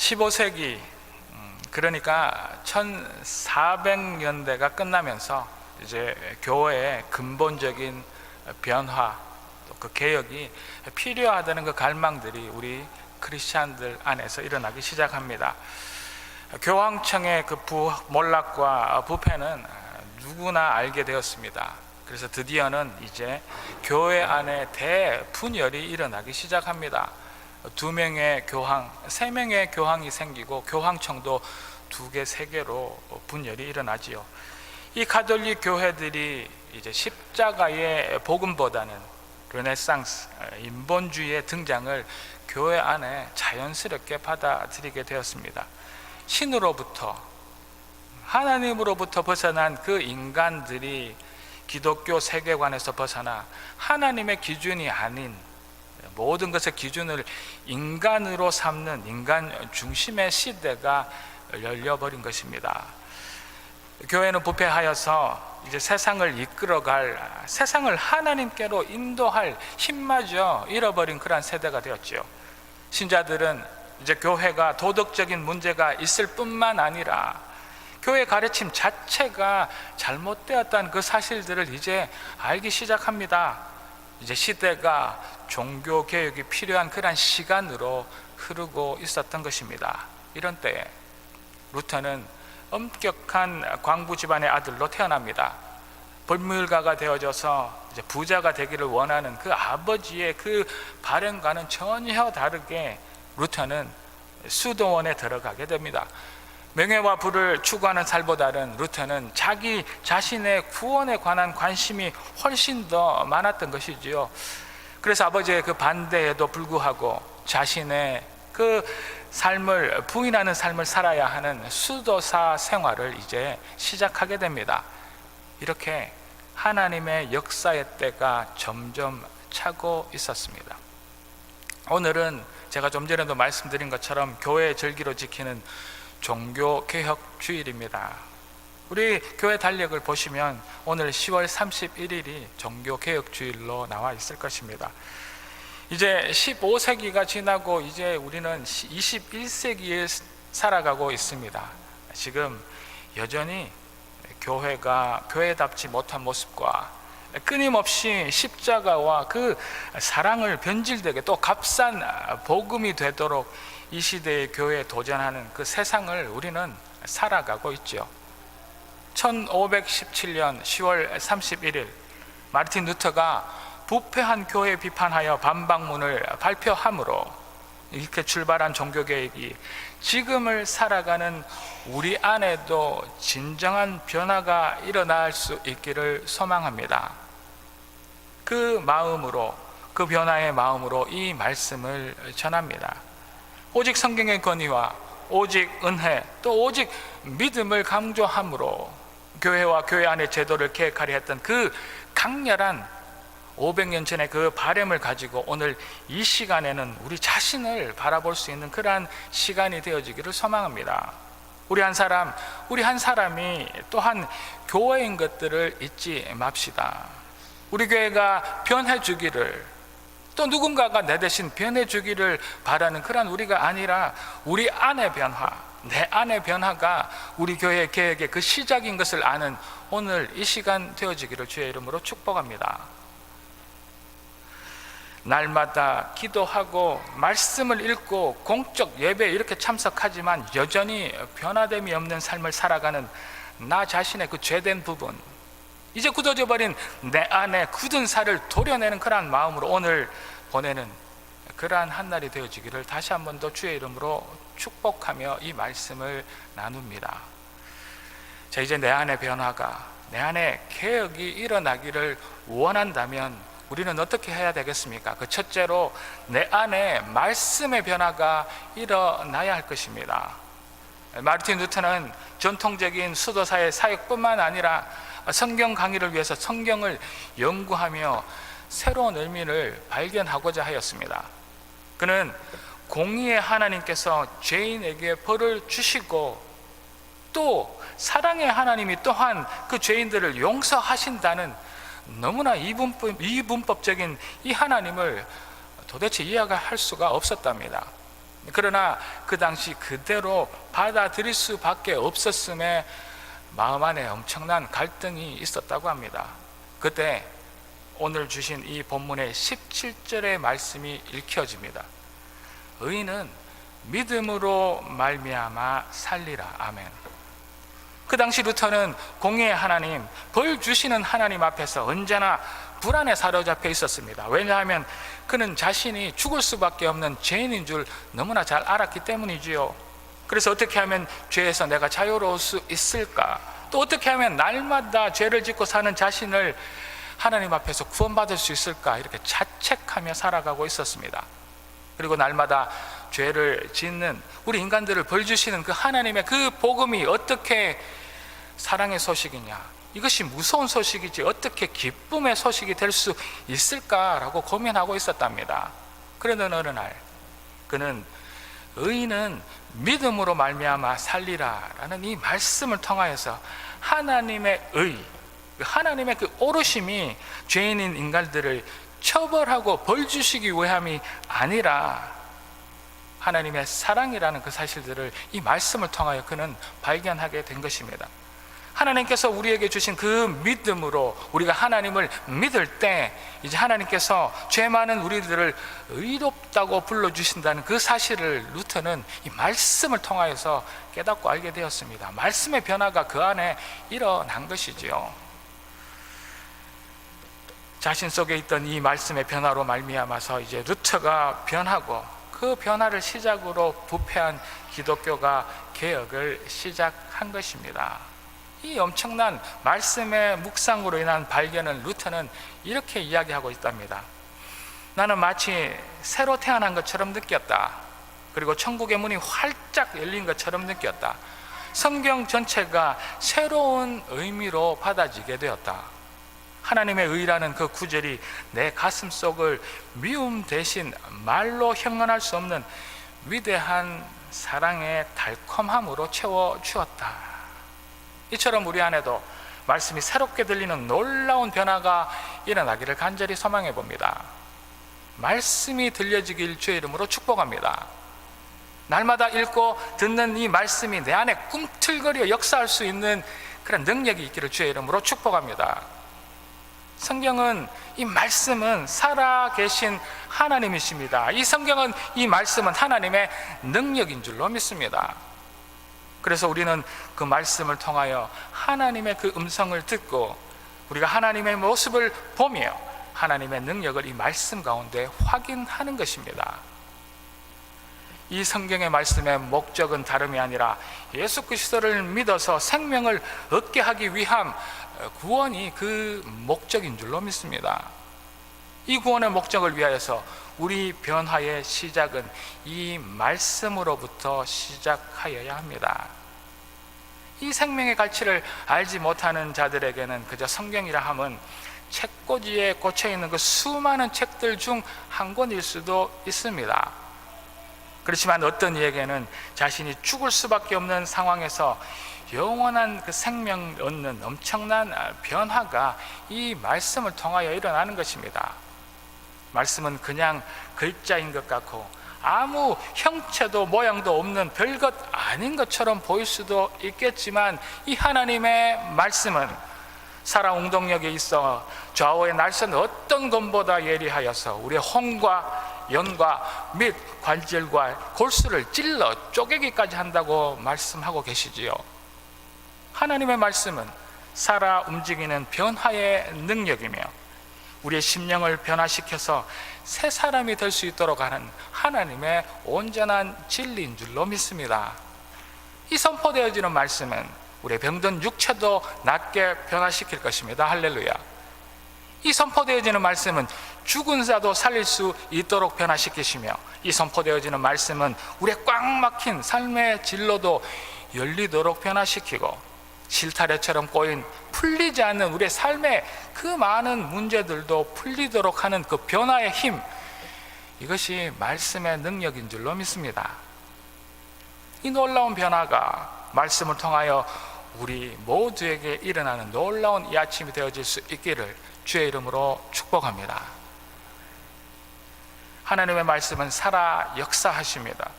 15세기, 그러니까 1400년대가 끝나면서 이제 교회의 근본적인 변화, 또 그 개혁이 필요하다는 그 갈망들이 우리 크리스찬들 안에서 일어나기 시작합니다. 교황청의 그 몰락과 부패는 누구나 알게 되었습니다. 그래서 드디어는 이제 교회 안에 대분열이 일어나기 시작합니다. 2명의 교황, 3명의 교황이 생기고 교황청도 2개, 3개로 분열이 일어나지요. 이 가톨릭 교회들이 이제 십자가의 복음보다는 르네상스, 인본주의의 등장을 교회 안에 자연스럽게 받아들이게 되었습니다. 신으로부터, 하나님으로부터 벗어난 그 인간들이 기독교 세계관에서 벗어나 하나님의 기준이 아닌 모든 것의 기준을 인간으로 삼는 인간 중심의 시대가 열려버린 것입니다. 교회는 부패하여서 이제 세상을 이끌어갈, 세상을 하나님께로 인도할 힘마저 잃어버린 그러한 세대가 되었죠. 신자들은 이제 교회가 도덕적인 문제가 있을 뿐만 아니라 교회 가르침 자체가 잘못되었다는 그 사실들을 이제 알기 시작합니다. 이제 시대가 종교 개혁이 필요한 그런 시간으로 흐르고 있었던 것입니다. 이런 때에 루터는 엄격한 광부 집안의 아들로 태어납니다. 법률가가 되어져서 이제 부자가 되기를 원하는 그 아버지의 그 바램과는 전혀 다르게 루터는 수도원에 들어가게 됩니다. 명예와 부를 추구하는 삶보다는 루터는 자기 자신의 구원에 관한 관심이 훨씬 더 많았던 것이지요. 그래서 아버지의 그 반대에도 불구하고 자신의 그 삶을 부인하는 삶을 살아야 하는 수도사 생활을 이제 시작하게 됩니다. 이렇게 하나님의 역사의 때가 점점 차고 있었습니다. 오늘은 제가 좀 전에도 말씀드린 것처럼 교회의 절기로 지키는 종교개혁주일입니다. 우리 교회 달력을 보시면 오늘 10월 31일이 종교개혁주일로 나와 있을 것입니다. 이제 15세기가 지나고 이제 우리는 21세기에 살아가고 있습니다. 지금 여전히 교회가 교회답지 못한 모습과 끊임없이 십자가와 그 사랑을 변질되게 또 값싼 복음이 되도록 이 시대의 교회에 도전하는 그 세상을 우리는 살아가고 있죠. 1517년 10월 31일 마르틴 루터가 부패한 교회 비판하여 반박문을 발표함으로 이렇게 출발한 종교개혁이 지금을 살아가는 우리 안에도 진정한 변화가 일어날 수 있기를 소망합니다. 그 마음으로, 그 변화의 마음으로 이 말씀을 전합니다. 오직 성경의 권위와 오직 은혜, 또 오직 믿음을 강조함으로 교회와 교회 안의 제도를 개혁하려 했던 그 강렬한 500년 전의 그 바램을 가지고 오늘 이 시간에는 우리 자신을 바라볼 수 있는 그러한 시간이 되어지기를 소망합니다. 우리 한 사람이 또한 교회인 것들을 잊지 맙시다. 우리 교회가 변해주기를, 또 누군가가 내 대신 변해주기를 바라는 그런 우리가 아니라 우리 안의 변화, 내 안의 변화가 우리 교회의 개혁의 그 시작인 것을 아는 오늘 이 시간 되어지기를 주의 이름으로 축복합니다. 날마다 기도하고 말씀을 읽고 공적 예배에 이렇게 참석하지만 여전히 변화됨이 없는 삶을 살아가는 나 자신의 그 죄된 부분, 이제 굳어져 버린 내 안에 굳은 살을 도려내는 그러한 마음으로 오늘 보내는 그러한 한 날이 되어지기를 다시 한 번 더 주의 이름으로 축복하며 이 말씀을 나눕니다. 자, 이제 내 안의 변화가, 내 안에 개혁이 일어나기를 원한다면 우리는 어떻게 해야 되겠습니까? 그 첫째로 내 안에 말씀의 변화가 일어나야 할 것입니다. 마르틴 루터는 전통적인 수도사의 사역뿐만 아니라 성경 강의를 위해서 성경을 연구하며 새로운 의미를 발견하고자 하였습니다. 그는 공의의 하나님께서 죄인에게 벌을 주시고 또 사랑의 하나님이 또한 그 죄인들을 용서하신다는 너무나 이분법적인 이 하나님을 도대체 이해할 수가 없었답니다. 그러나 그 당시 그대로 받아들일 수밖에 없었음에 마음 안에 엄청난 갈등이 있었다고 합니다. 그때 오늘 주신 이 본문의 17절의 말씀이 읽혀집니다. 의인은 믿음으로 말미암아 살리라. 아멘. 그 당시 루터는 공의의 하나님, 벌 주시는 하나님 앞에서 언제나 불안에 사로잡혀 있었습니다. 왜냐하면 그는 자신이 죽을 수밖에 없는 죄인인 줄 너무나 잘 알았기 때문이지요. 그래서 어떻게 하면 죄에서 내가 자유로울 수 있을까? 또 어떻게 하면 날마다 죄를 짓고 사는 자신을 하나님 앞에서 구원받을 수 있을까? 이렇게 자책하며 살아가고 있었습니다. 그리고 날마다 죄를 짓는 우리 인간들을 벌 주시는 그 하나님의 그 복음이 어떻게 사랑의 소식이냐, 이것이 무서운 소식이지 어떻게 기쁨의 소식이 될 수 있을까라고 고민하고 있었답니다. 그러던 어느 날 그는 의인은 믿음으로 말미암아 살리라 라는 이 말씀을 통하여서 하나님의 의, 하나님의 그 오르심이 죄인인 인간들을 처벌하고 벌 주시기 위함이 아니라 하나님의 사랑이라는 그 사실들을 이 말씀을 통하여 그는 발견하게 된 것입니다. 하나님께서 우리에게 주신 그 믿음으로 우리가 하나님을 믿을 때 이제 하나님께서 죄 많은 우리들을 의롭다고 불러주신다는 그 사실을 루터는 이 말씀을 통하여서 깨닫고 알게 되었습니다. 말씀의 변화가 그 안에 일어난 것이지요. 자신 속에 있던 이 말씀의 변화로 말미암아서 이제 루터가 변하고 그 변화를 시작으로 부패한 기독교가 개혁을 시작한 것입니다. 이 엄청난 말씀의 묵상으로 인한 발견을 루터는 이렇게 이야기하고 있답니다. 나는 마치 새로 태어난 것처럼 느꼈다. 그리고 천국의 문이 활짝 열린 것처럼 느꼈다. 성경 전체가 새로운 의미로 받아지게 되었다. 하나님의 의라는 그 구절이 내 가슴 속을 미움 대신 말로 형언할 수 없는 위대한 사랑의 달콤함으로 채워주었다. 이처럼 우리 안에도 말씀이 새롭게 들리는 놀라운 변화가 일어나기를 간절히 소망해 봅니다. 말씀이 들려지길 주의 이름으로 축복합니다. 날마다 읽고 듣는 이 말씀이 내 안에 꿈틀거려 역사할 수 있는 그런 능력이 있기를 주의 이름으로 축복합니다. 성경은, 이 말씀은 살아계신 하나님이십니다. 이 성경은, 이 말씀은 하나님의 능력인 줄로 믿습니다. 그래서 우리는 그 말씀을 통하여 하나님의 그 음성을 듣고 우리가 하나님의 모습을 보며 하나님의 능력을 이 말씀 가운데 확인하는 것입니다. 이 성경의 말씀의 목적은 다름이 아니라 예수 그리스도를 믿어서 생명을 얻게 하기 위함, 구원이 그 목적인 줄로 믿습니다. 이 구원의 목적을 위하여서 우리 변화의 시작은 이 말씀으로부터 시작하여야 합니다. 이 생명의 가치를 알지 못하는 자들에게는 그저 성경이라 함은 책꽂이에 꽂혀있는 그 수많은 책들 중 한 권일 수도 있습니다. 그렇지만 어떤 이에게는 자신이 죽을 수밖에 없는 상황에서 영원한 그 생명을 얻는 엄청난 변화가 이 말씀을 통하여 일어나는 것입니다. 말씀은 그냥 글자인 것 같고 아무 형체도 모양도 없는 별것 아닌 것처럼 보일 수도 있겠지만 이 하나님의 말씀은 살아 웅동역에 있어 좌우의 날선 어떤 검보다 예리하여서 우리의 혼과 연과 및 관절과 골수를 찔러 쪼개기까지 한다고 말씀하고 계시지요. 하나님의 말씀은 살아 움직이는 변화의 능력이며 우리의 심령을 변화시켜서 새 사람이 될 수 있도록 하는 하나님의 온전한 진리인 줄로 믿습니다. 이 선포되어지는 말씀은 우리의 병든 육체도 낫게 변화시킬 것입니다. 할렐루야. 이 선포되어지는 말씀은 죽은 자도 살릴 수 있도록 변화시키시며 이 선포되어지는 말씀은 우리의 꽉 막힌 삶의 진로도 열리도록 변화시키고 실타래처럼 꼬인 풀리지 않는 우리의 삶의 그 많은 문제들도 풀리도록 하는 그 변화의 힘, 이것이 말씀의 능력인 줄로 믿습니다. 이 놀라운 변화가 말씀을 통하여 우리 모두에게 일어나는 놀라운 이 아침이 되어질 수 있기를 주의 이름으로 축복합니다. 하나님의 말씀은 살아 역사하십니다.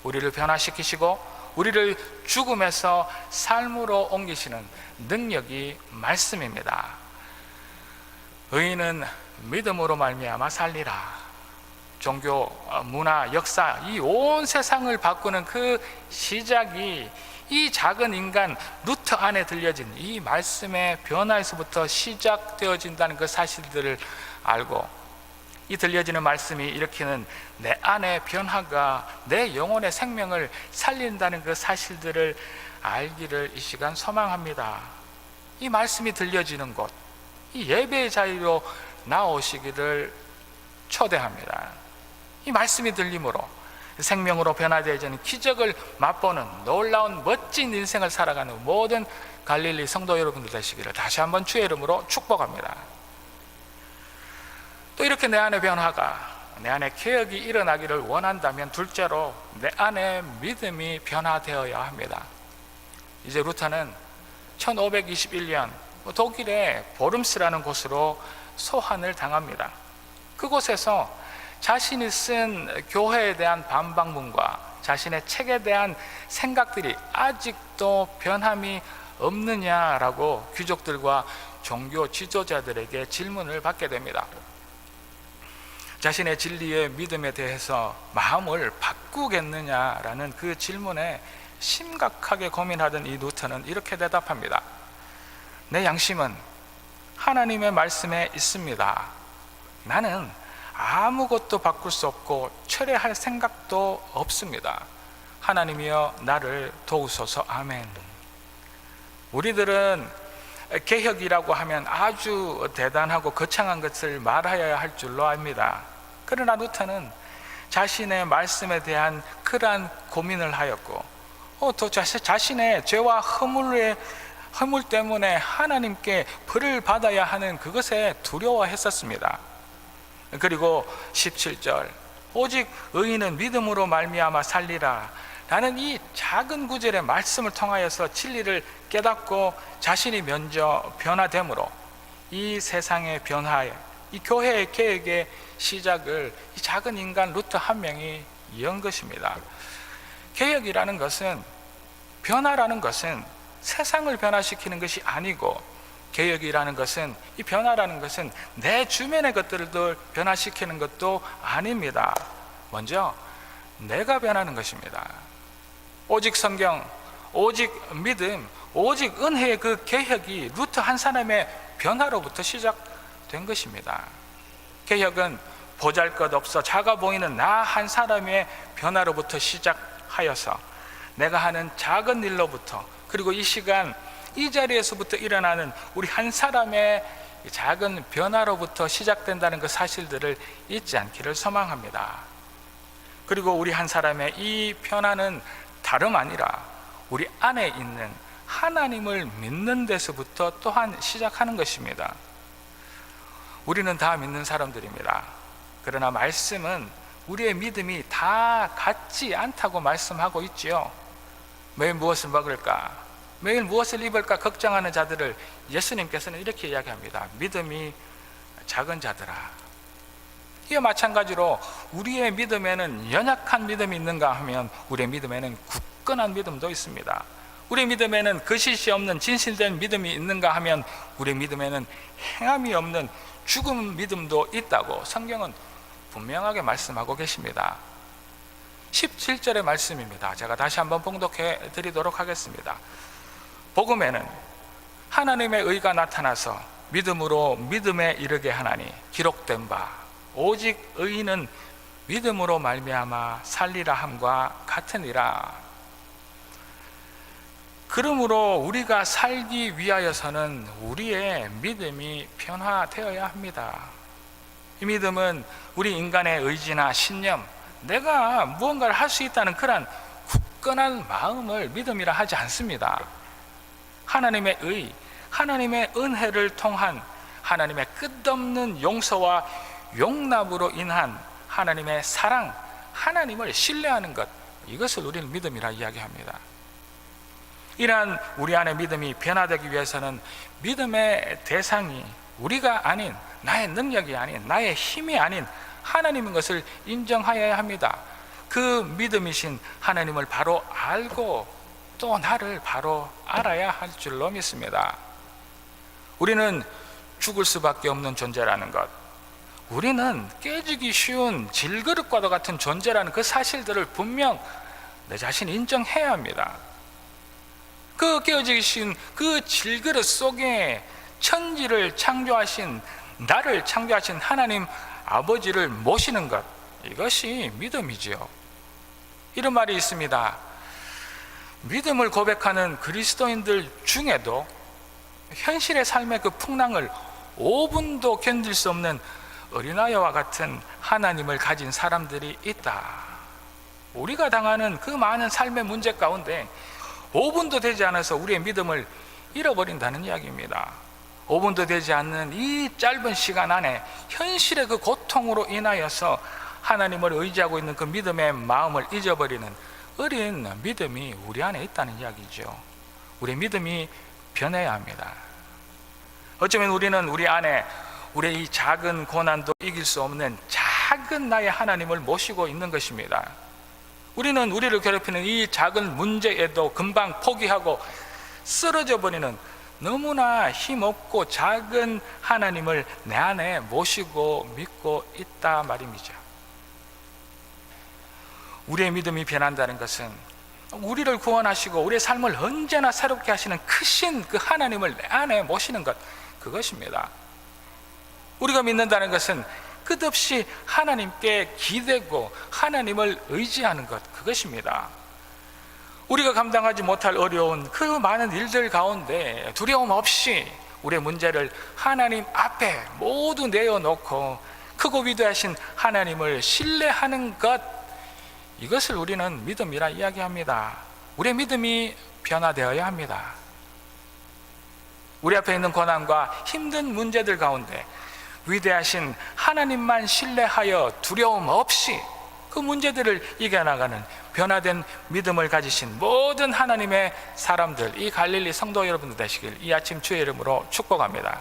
우리를 변화시키시고 우리를 죽음에서 삶으로 옮기시는 능력이 말씀입니다. 의인은 믿음으로 말미암아 살리라. 종교, 문화, 역사, 이 온 세상을 바꾸는 그 시작이 이 작은 인간 루터 안에 들려진 이 말씀의 변화에서부터 시작되어진다는 그 사실들을 알고, 이 들려지는 말씀이 일으키는 내 안의 변화가 내 영혼의 생명을 살린다는 그 사실들을 알기를 이 시간 소망합니다. 이 말씀이 들려지는 곳, 이 예배의 자리로 나오시기를 초대합니다. 이 말씀이 들림으로 생명으로 변화되어지는 기적을 맛보는 놀라운 멋진 인생을 살아가는 모든 갈릴리 성도 여러분들 되시기를 다시 한번 주의 이름으로 축복합니다. 또 이렇게 내 안의 변화가, 내 안에 개혁이 일어나기를 원한다면 둘째로 내 안에 믿음이 변화되어야 합니다. 이제 루터는 1521년 독일의 보름스라는 곳으로 소환을 당합니다. 그곳에서 자신이 쓴 교회에 대한 반박문과 자신의 책에 대한 생각들이 아직도 변함이 없느냐라고 귀족들과 종교 지도자들에게 질문을 받게 됩니다. 자신의 진리의 믿음에 대해서 마음을 바꾸겠느냐라는 그 질문에 심각하게 고민하던 이 루터는 이렇게 대답합니다. 내 양심은 하나님의 말씀에 있습니다. 나는 아무것도 바꿀 수 없고 철회할 생각도 없습니다. 하나님이여 나를 도우소서. 아멘. 우리들은 개혁이라고 하면 아주 대단하고 거창한 것을 말해야 할 줄로 압니다. 그러나 루터는 자신의 말씀에 대한 그러한 고민을 하였고, 또 자신의 죄와 허물 때문에 하나님께 벌을 받아야 하는 그것에 두려워했었습니다. 그리고 17절, 오직 의인은 믿음으로 말미암아 살리라 라는 이 작은 구절의 말씀을 통하여서 진리를 깨닫고 자신이 먼저 변화됨으로 이 세상의 변화에, 이 교회의 개혁의 시작을 이 작은 인간 루터 한 명이 연 것입니다. 개혁이라는 것은, 변화라는 것은 세상을 변화시키는 것이 아니고, 개혁이라는 것은, 이 변화라는 것은 내 주변의 것들도 변화시키는 것도 아닙니다. 먼저 내가 변하는 것입니다. 오직 성경, 오직 믿음, 오직 은혜의 그 개혁이 루터 한 사람의 변화로부터 시작된 것입니다. 개혁은 보잘것없어 작아 보이는 나 한 사람의 변화로부터 시작하여서 내가 하는 작은 일로부터, 그리고 이 시간 이 자리에서부터 일어나는 우리 한 사람의 작은 변화로부터 시작된다는 그 사실들을 잊지 않기를 소망합니다. 그리고 우리 한 사람의 이 변화는 다름 아니라 우리 안에 있는 하나님을 믿는 데서부터 또한 시작하는 것입니다. 우리는 다 믿는 사람들입니다. 그러나 말씀은 우리의 믿음이 다 같지 않다고 말씀하고 있지요. 매일 무엇을 먹을까, 매일 무엇을 입을까 걱정하는 자들을 예수님께서는 이렇게 이야기합니다. 믿음이 작은 자들아. 이와 마찬가지로 우리의 믿음에는 연약한 믿음이 있는가 하면 우리의 믿음에는 굳건한 믿음도 있습니다. 우리의 믿음에는 거짓이 없는 진실된 믿음이 있는가 하면 우리의 믿음에는 행함이 없는 죽음 믿음도 있다고 성경은 분명하게 말씀하고 계십니다. 17절의 말씀입니다. 제가 다시 한번 봉독해 드리도록 하겠습니다. 복음에는 하나님의 의가 나타나서 믿음으로 믿음에 이르게 하나니 기록된 바 오직 의인은 믿음으로 말미암아 살리라 함과 같으니라. 그러므로 우리가 살기 위하여서는 우리의 믿음이 변화되어야 합니다. 이 믿음은 우리 인간의 의지나 신념, 내가 무언가를 할 수 있다는 그런 굳건한 마음을 믿음이라 하지 않습니다. 하나님의 의, 하나님의 은혜를 통한 하나님의 끝없는 용서와 용납으로 인한 하나님의 사랑, 하나님을 신뢰하는 것, 이것을 우리는 믿음이라 이야기합니다. 이러한 우리 안의 믿음이 변화되기 위해서는 믿음의 대상이 우리가 아닌, 나의 능력이 아닌, 나의 힘이 아닌 하나님인 것을 인정하여야 합니다. 그 믿음이신 하나님을 바로 알고 또 나를 바로 알아야 할 줄로 믿습니다. 우리는 죽을 수밖에 없는 존재라는 것, 우리는 깨지기 쉬운 질그릇과도 같은 존재라는 그 사실들을 분명 내 자신이 인정해야 합니다. 그 깨어지기 쉬운 그 질그릇 속에 천지를 창조하신, 나를 창조하신 하나님 아버지를 모시는 것, 이것이 믿음이지요. 이런 말이 있습니다. 믿음을 고백하는 그리스도인들 중에도 현실의 삶의 그 풍랑을 5분도 견딜 수 없는 어린아이와 같은 하나님을 가진 사람들이 있다. 우리가 당하는 그 많은 삶의 문제 가운데 5분도 되지 않아서 우리의 믿음을 잃어버린다는 이야기입니다. 5분도 되지 않는 이 짧은 시간 안에 현실의 그 고통으로 인하여서 하나님을 의지하고 있는 그 믿음의 마음을 잊어버리는 어린 믿음이 우리 안에 있다는 이야기죠. 우리 믿음이 변해야 합니다. 어쩌면 우리는 우리 안에 우리의 이 작은 고난도 이길 수 없는 작은 나의 하나님을 모시고 있는 것입니다. 우리는 우리를 괴롭히는 이 작은 문제에도 금방 포기하고 쓰러져 버리는 너무나 힘없고 작은 하나님을 내 안에 모시고 믿고 있다 말입니다. 우리의 믿음이 변한다는 것은 우리를 구원하시고 우리의 삶을 언제나 새롭게 하시는 크신 그 하나님을 내 안에 모시는 것, 그것입니다. 우리가 믿는다는 것은 끝없이 하나님께 기대고 하나님을 의지하는 것, 그것입니다. 우리가 감당하지 못할 어려운 그 많은 일들 가운데 두려움 없이 우리의 문제를 하나님 앞에 모두 내어놓고 크고 위대하신 하나님을 신뢰하는 것, 이것을 우리는 믿음이라 이야기합니다. 우리의 믿음이 변화되어야 합니다. 우리 앞에 있는 고난과 힘든 문제들 가운데 위대하신 하나님만 신뢰하여 두려움 없이 그 문제들을 이겨나가는 변화된 믿음을 가지신 모든 하나님의 사람들, 이 갈릴리 성도 여러분들 되시길 이 아침 주의 이름으로 축복합니다.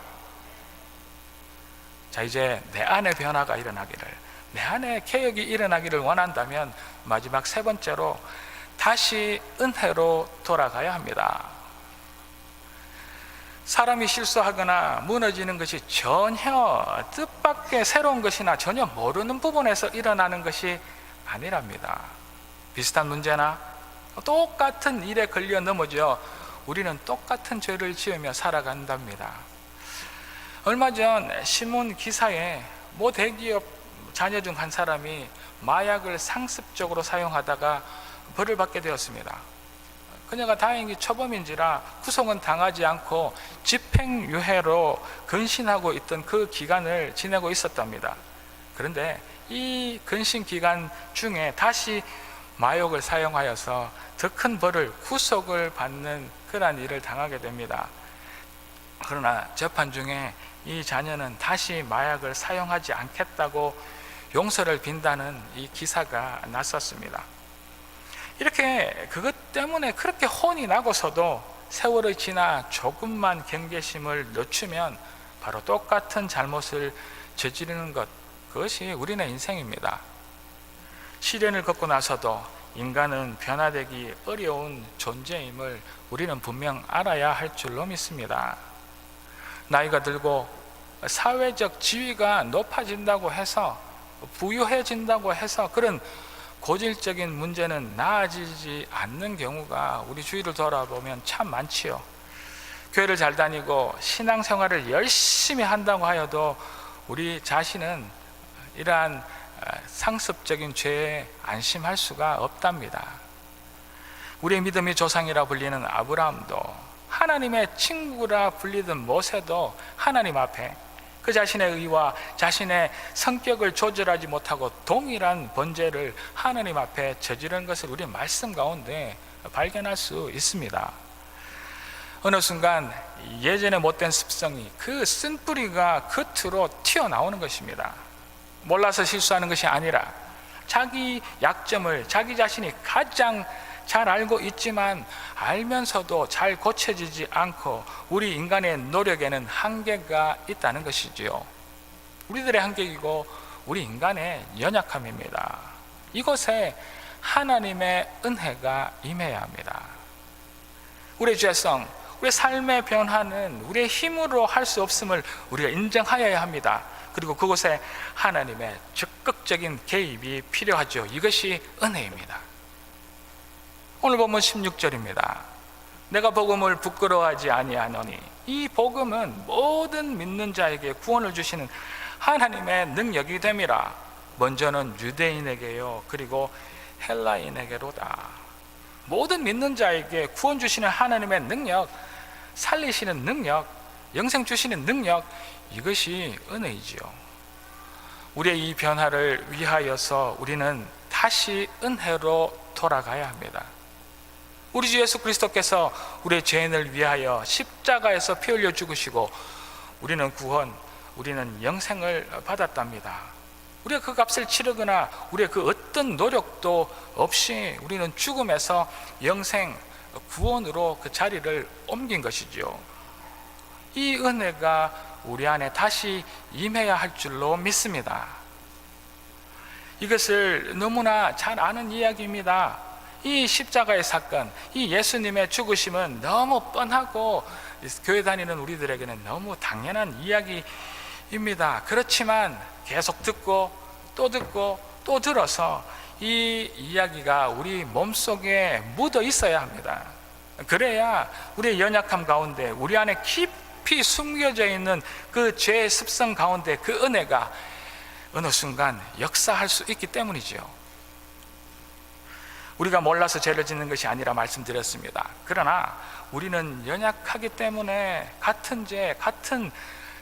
자, 이제 내 안에 변화가 일어나기를, 내 안에 개혁이 일어나기를 원한다면 마지막 세 번째로 다시 은혜로 돌아가야 합니다. 사람이 실수하거나 무너지는 것이 전혀 뜻밖의 새로운 것이나 전혀 모르는 부분에서 일어나는 것이 아니랍니다. 비슷한 문제나 똑같은 일에 걸려 넘어져 우리는 똑같은 죄를 지으며 살아간답니다. 얼마 전 신문 기사에 모 대기업 자녀 중 한 사람이 마약을 상습적으로 사용하다가 벌을 받게 되었습니다. 그녀가 다행히 초범인지라 구속은 당하지 않고 집행유예로 근신하고 있던 그 기간을 지내고 있었답니다. 그런데 이 근신 기간 중에 다시 마약을 사용하여서 더 큰 벌을, 구속을 받는 그러한 일을 당하게 됩니다. 그러나 재판 중에 이 자녀는 다시 마약을 사용하지 않겠다고 용서를 빈다는 이 기사가 났었습니다. 이렇게 그것 때문에 그렇게 혼이 나고서도 세월이 지나 조금만 경계심을 늦추면 바로 똑같은 잘못을 저지르는 것, 그것이 우리의 인생입니다. 시련을 겪고 나서도 인간은 변화되기 어려운 존재임을 우리는 분명 알아야 할 줄로 믿습니다. 나이가 들고 사회적 지위가 높아진다고 해서, 부유해진다고 해서 그런 고질적인 문제는 나아지지 않는 경우가 우리 주위를 돌아보면 참 많지요. 교회를 잘 다니고 신앙생활을 열심히 한다고 하여도 우리 자신은 이러한 상습적인 죄에 안심할 수가 없답니다. 우리의 믿음의 조상이라 불리는 아브라함도, 하나님의 친구라 불리던 모세도 하나님 앞에 그 자신의 의와 자신의 성격을 조절하지 못하고 동일한 번제를 하나님 앞에 저지른 것을 우리 말씀 가운데 발견할 수 있습니다. 어느 순간 예전에 못된 습성이 그 쓴뿌리가 겉으로 튀어나오는 것입니다. 몰라서 실수하는 것이 아니라 자기 약점을 자기 자신이 가장 잘 알고 있지만 알면서도 잘 고쳐지지 않고 우리 인간의 노력에는 한계가 있다는 것이지요. 우리들의 한계이고 우리 인간의 연약함입니다. 이것에 하나님의 은혜가 임해야 합니다. 우리의 죄성, 우리의 삶의 변화는 우리의 힘으로 할 수 없음을 우리가 인정하여야 합니다. 그리고 그곳에 하나님의 적극적인 개입이 필요하죠. 이것이 은혜입니다. 오늘 본문 16절입니다. 내가 복음을 부끄러워하지 아니하노니, 이 복음은 모든 믿는 자에게 구원을 주시는 하나님의 능력이 됨이라. 먼저는 유대인에게요, 그리고 헬라인에게로다. 모든 믿는 자에게 구원 주시는 하나님의 능력, 살리시는 능력, 영생 주시는 능력, 이것이 은혜이지요. 우리의 이 변화를 위하여서 우리는 다시 은혜로 돌아가야 합니다. 우리 주 예수 그리스도께서 우리의 죄인을 위하여 십자가에서 피 흘려 죽으시고 우리는 구원, 우리는 영생을 받았답니다. 우리가 그 값을 치르거나 우리의 그 어떤 노력도 없이 우리는 죽음에서 영생, 구원으로 그 자리를 옮긴 것이죠. 이 은혜가 우리 안에 다시 임해야 할 줄로 믿습니다. 이것을 너무나 잘 아는 이야기입니다. 이 십자가의 사건, 이 예수님의 죽으심은 너무 뻔하고 교회 다니는 우리들에게는 너무 당연한 이야기입니다. 그렇지만 계속 듣고 또 들어서 이 이야기가 우리 몸속에 묻어 있어야 합니다. 그래야 우리의 연약함 가운데, 우리 안에 깊이 숨겨져 있는 그 죄의 습성 가운데 그 은혜가 어느 순간 역사할 수 있기 때문이죠. 우리가 몰라서 죄를 짓는 것이 아니라 말씀드렸습니다. 그러나 우리는 연약하기 때문에 같은 죄, 같은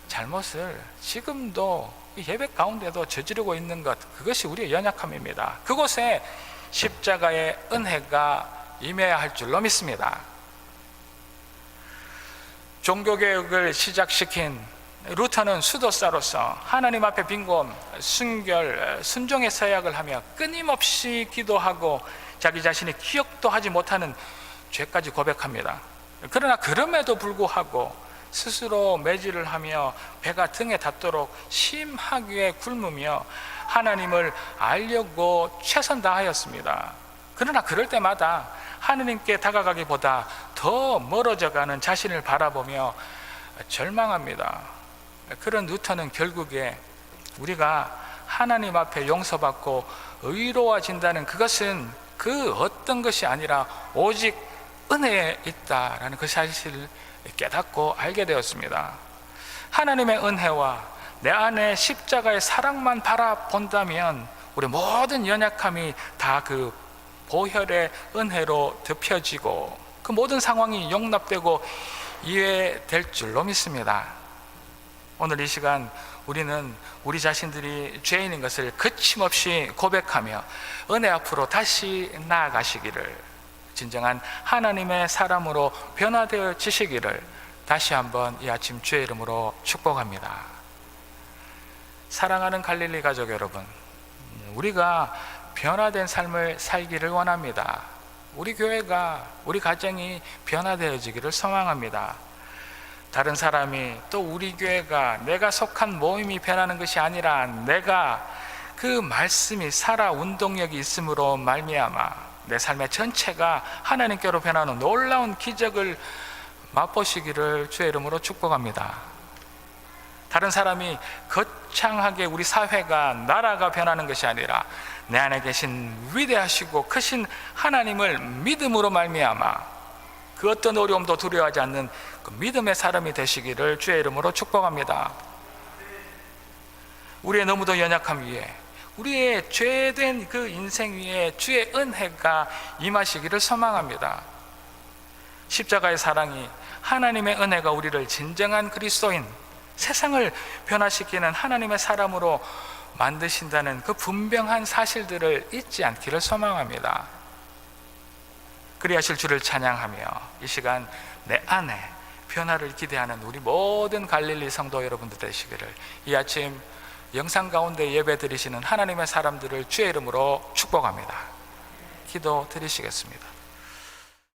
잘못을 지금도 예배 가운데도 저지르고 있는 것, 그것이 우리의 연약함입니다. 그곳에 십자가의 은혜가 임해야 할 줄로 믿습니다. 종교개혁을 시작시킨 루터는 수도사로서 하나님 앞에 빈곤, 순결, 순종의 서약을 하며 끊임없이 기도하고 자기 자신이 기억도 하지 못하는 죄까지 고백합니다. 그러나 그럼에도 불구하고 스스로 매질을 하며 배가 등에 닿도록 심하게 굶으며 하나님을 알려고 최선 다하였습니다. 그러나 그럴 때마다 하나님께 다가가기보다 더 멀어져가는 자신을 바라보며 절망합니다. 그런 루터는 결국에 우리가 하나님 앞에 용서받고 의로워진다는 그것은 그 어떤 것이 아니라 오직 은혜에 있다라는 그 사실을 깨닫고 알게 되었습니다. 하나님의 은혜와 내 안에 십자가의 사랑만 바라본다면 우리 모든 연약함이 다 그 보혈의 은혜로 덮여지고 그 모든 상황이 용납되고 이해될 줄로 믿습니다. 오늘 이 시간 우리는 우리 자신들이 죄인인 것을 거침없이 고백하며 은혜 앞으로 다시 나아가시기를, 진정한 하나님의 사람으로 변화되어지시기를 다시 한번 이 아침 주의 이름으로 축복합니다. 사랑하는 갈릴리 가족 여러분, 우리가 변화된 삶을 살기를 원합니다. 우리 교회가, 우리 가정이 변화되어지기를 소망합니다. 다른 사람이, 또 우리 교회가, 내가 속한 모임이 변하는 것이 아니라 내가 그 말씀이 살아 운동력이 있음으로 말미암아 내 삶의 전체가 하나님께로 변하는 놀라운 기적을 맛보시기를 주의 이름으로 축복합니다. 다른 사람이 거창하게 우리 사회가, 나라가 변하는 것이 아니라 내 안에 계신 위대하시고 크신 하나님을 믿음으로 말미암아 그 어떤 어려움도 두려워하지 않는 그 믿음의 사람이 되시기를 주의 이름으로 축복합니다. 우리의 너무도 연약함 위에, 우리의 죄된 그 인생 위에 주의 은혜가 임하시기를 소망합니다. 십자가의 사랑이, 하나님의 은혜가 우리를 진정한 그리스도인, 세상을 변화시키는 하나님의 사람으로 만드신다는 그 분명한 사실들을 잊지 않기를 소망합니다. 그리하실 주를 찬양하며 이 시간 내 안에 변화를 기대하는 우리 모든 갈릴리 성도 여러분들 되시기를, 이 아침 영상 가운데 예배 드리시는 하나님의 사람들을 주의 이름으로 축복합니다. 기도 드리시겠습니다.